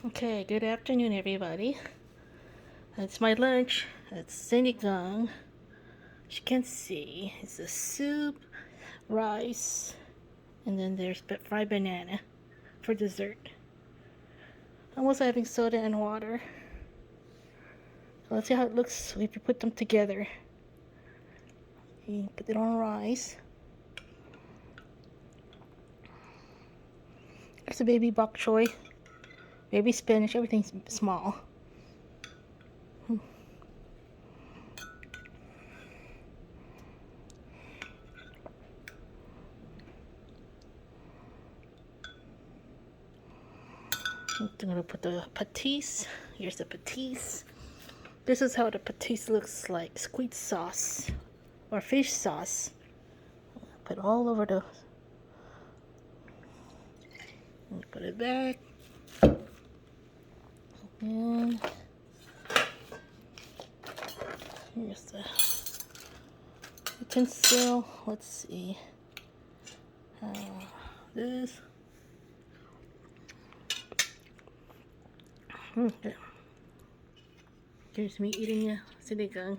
Okay, good afternoon, everybody. It's my lunch. It's sinigang. As you can see, it's a soup, rice, and then there's fried banana for dessert. I'm also having soda and water. So let's see how it looks if you put them together. You put it on rice. There's a baby bok choy, baby spinach, everything's small. I'm gonna put the patis. Here's the patis. This is how the patis looks like. Squid sauce or fish sauce. Put all over the. Put it back. And here's the utensil. Let's see. This. Okay. Here's me eating a sinigang.